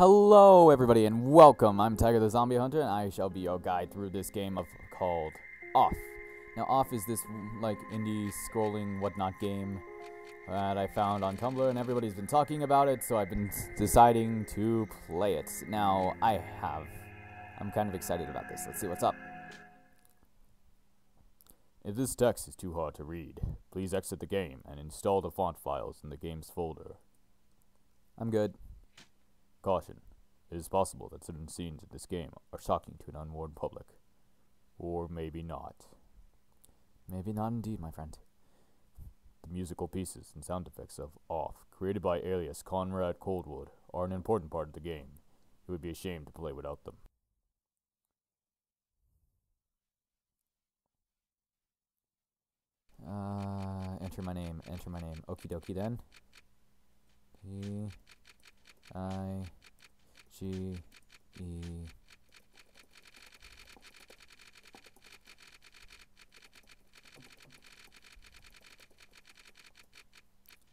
Hello everybody and welcome. I'm Tiger the Zombie Hunter and I shall be your guide through this game called Off. Now Off is this like indie scrolling whatnot game that I found on Tumblr and everybody's been talking about it, so I've been deciding to play it. Now I'm kind of excited about this. Let's see what's up. If this text is too hard to read, please exit the game and install the font files in the game's folder. I'm good. Caution. It is possible that certain scenes in this game are shocking to an unwarned public. Or maybe not. Maybe not indeed, my friend. The musical pieces and sound effects of Off, created by alias Conrad Coldwood, are an important part of the game. It would be a shame to play without them. Enter my name. Okie dokie then. T-I-G-E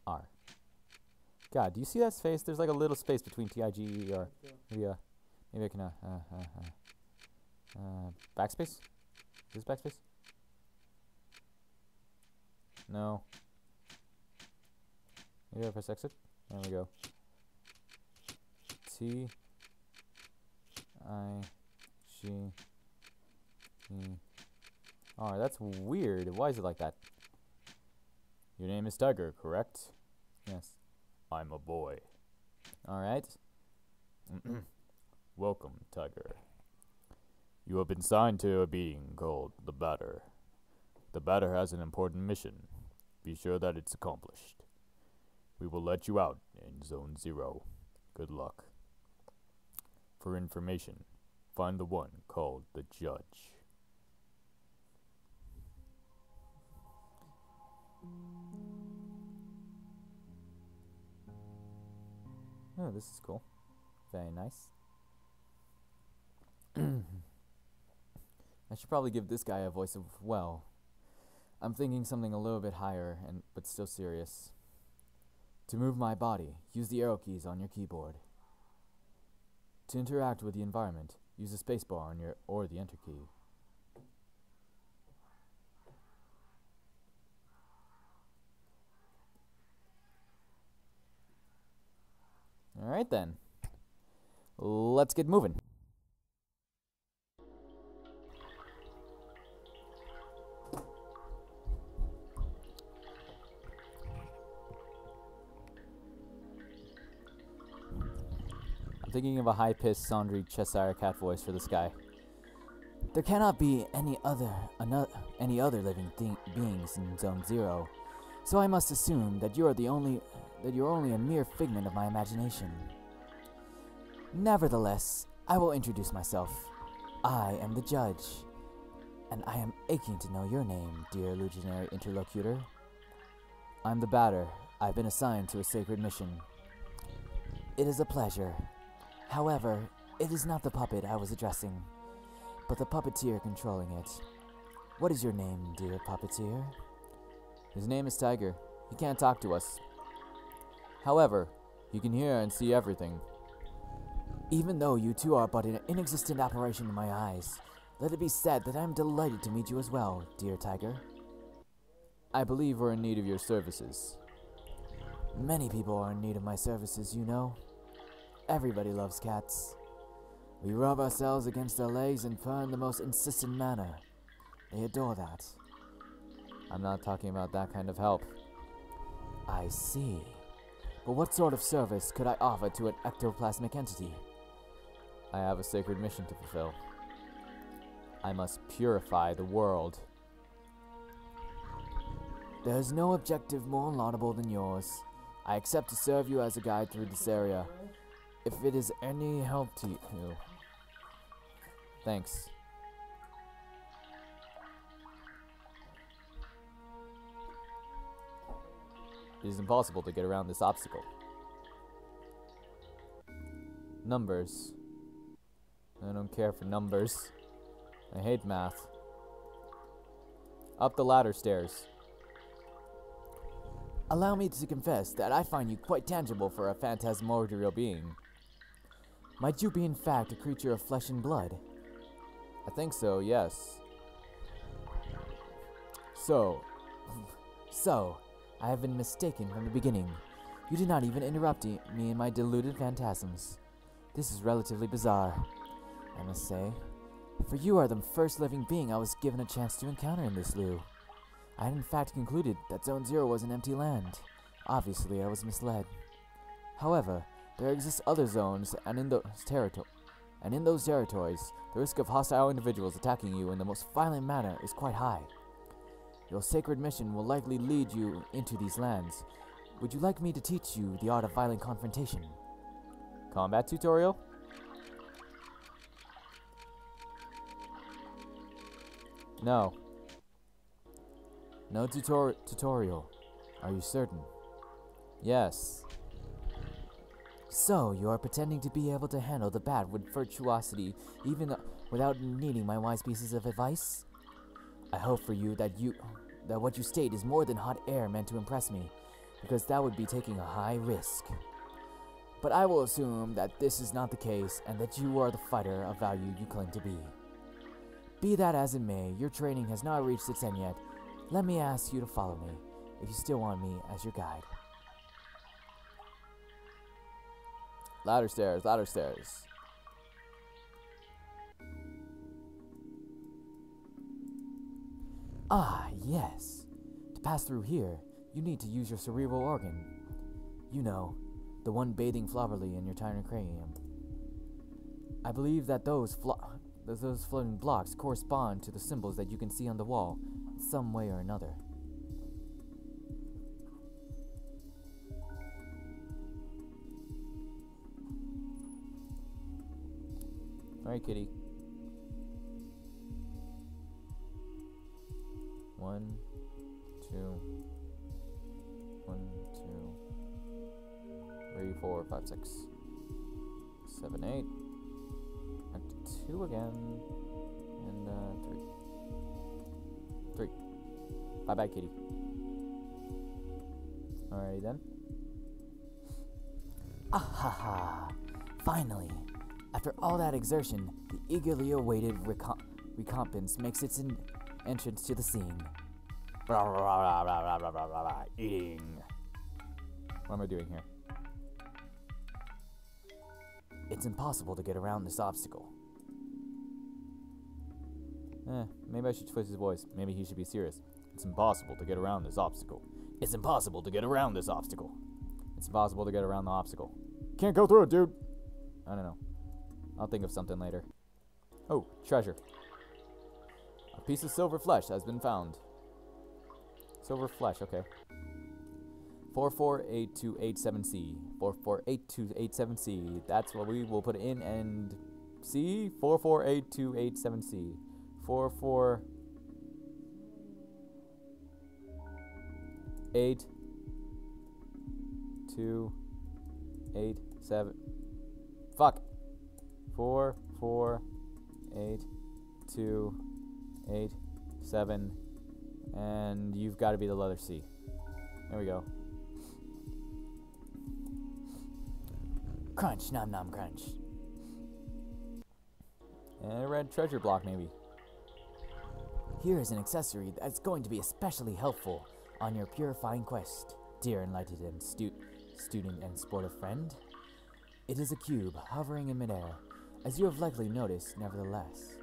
R. God, do you see that space? There's like a little space between T-I-G-E or maybe I can backspace? Is this backspace? No. Maybe I press exit. There we go. T I G E R. That's weird. Why is it like that? Your name is Tiger, correct? Yes. I'm a boy. Alright. Welcome, Tiger. You have been signed to a being called the Batter. The Batter has an important mission. Be sure that it's accomplished. We will let you out in Zone 0. Good luck. For information, find the one called the Judge. Oh, this is cool. Very nice. I should probably give this guy a voice of, well, I'm thinking something a little bit higher, but still serious. To move my body, use the arrow keys on your keyboard. To interact with the environment, use the spacebar on or the enter key. Alright then. Let's get moving. I'm thinking of a high-pitched, soundry Cheshire cat voice for this guy. There cannot be any other living beings in Zone 0, so I must assume that you're only a mere figment of my imagination. Nevertheless, I will introduce myself. I am the Judge, and I am aching to know your name, dear illusionary interlocutor. I'm the Batter. I've been assigned to a sacred mission. It is a pleasure. However, it is not the puppet I was addressing, but the puppeteer controlling it. What is your name, dear puppeteer? His name is Tiger. He can't talk to us. However, he can hear and see everything. Even though you two are but an inexistent apparition in my eyes, let it be said that I am delighted to meet you as well, dear Tiger. I believe we're in need of your services. Many people are in need of my services, you know. Everybody loves cats. We rub ourselves against their legs and purr in the most insistent manner. They adore that. I'm not talking about that kind of help. I see. But what sort of service could I offer to an ectoplasmic entity? I have a sacred mission to fulfill. I must purify the world. There is no objective more laudable than yours. I accept to serve you as a guide through this area. If it is any help to you. Thanks. It is impossible to get around this obstacle. Numbers. I don't care for numbers. I hate math. Up the ladder stairs. Allow me to confess that I find you quite tangible for a phantasmagorial being. Might you be in fact a creature of flesh and blood? I think so, yes. So, I have been mistaken from the beginning. You did not even interrupt me in my deluded phantasms. This is relatively bizarre, I must say, for you are the first living being I was given a chance to encounter in this loo. I had in fact concluded that Zone 0 was an empty land. Obviously, I was misled. However, there exist other zones, and in those territories, the risk of hostile individuals attacking you in the most violent manner is quite high. Your sacred mission will likely lead you into these lands. Would you like me to teach you the art of violent confrontation? Combat tutorial? No. No tutorial. Are you certain? Yes. So, you are pretending to be able to handle the bat with virtuosity even without needing my wise pieces of advice? I hope for you that what you state is more than hot air meant to impress me, because that would be taking a high risk. But I will assume that this is not the case and that you are the fighter of value you claim to be. Be that as it may, your training has not reached its end yet. Let me ask you to follow me, if you still want me as your guide. Ladder stairs, ladder stairs. Ah, yes. To pass through here, you need to use your cerebral organ. You know, the one bathing flobberly in your tiny cranium. I believe that those floating blocks correspond to the symbols that you can see on the wall in some way or another. Alright, kitty. 1, 2, 1, 2, 3, 4, 5, 6, 7, 8. Back to 2 again. And 3. 3. Bye bye, kitty. Alrighty then. Ahaha! Finally! After all that exertion, the eagerly awaited recompense makes its entrance to the scene. Eating. What am I doing here? It's impossible to get around this obstacle. Maybe I should twist his voice. Maybe he should be serious. It's impossible to get around this obstacle. It's impossible to get around this obstacle. It's impossible to get around the obstacle. Can't go through it, dude. I don't know. I'll think of something later. Oh, treasure. A piece of silver flesh has been found. Silver flesh, okay. 448287C. 448287C. That's what we will put in and C. 448287C. 4482887. Fuck. 4482887, and you've got to be the letter C. There we go. Crunch, nom nom crunch. And a red treasure block, maybe. Here is an accessory that's going to be especially helpful on your purifying quest, dear enlightened and student and sportive friend. It is a cube hovering in midair, as you have likely noticed, nevertheless.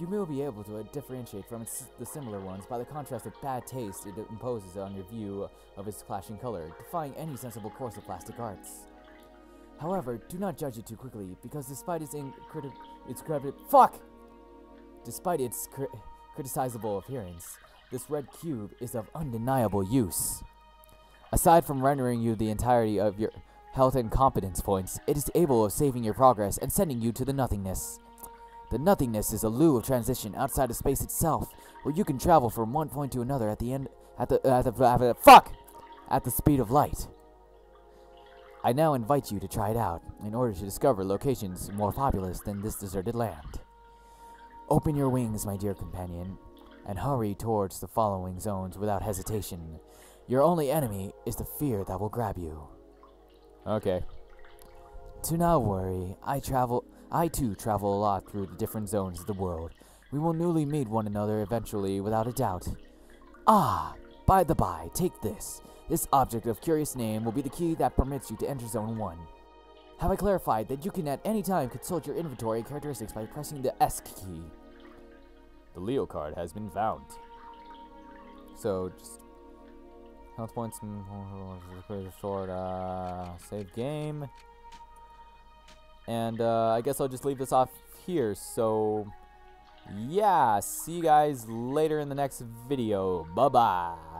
You will be able to differentiate from the similar ones by the contrast of bad taste it imposes on your view of its clashing color, defying any sensible course of plastic arts. However, do not judge it too quickly, because despite its criticizable appearance, this red cube is of undeniable use. Aside from rendering you the entirety of your health and competence points, it is able of saving your progress and sending you to the nothingness. The nothingness is a loo of transition outside of space itself, where you can travel from one point to another at the speed of light. I now invite you to try it out, in order to discover locations more populous than this deserted land. Open your wings, my dear companion, and hurry towards the following zones without hesitation. Your only enemy is the fear that will grab you. Okay. Do not worry. I too travel a lot through the different zones of the world. We will newly meet one another eventually, without a doubt. Ah, by the by, take this. This object of curious name will be the key that permits you to enter Zone 1. Have I clarified that you can at any time consult your inventory and characteristics by pressing the ESC key? The Leo card has been found. So, just health points and short, save game. And I guess I'll just leave this off here. So, yeah, see you guys later in the next video. Bye-bye.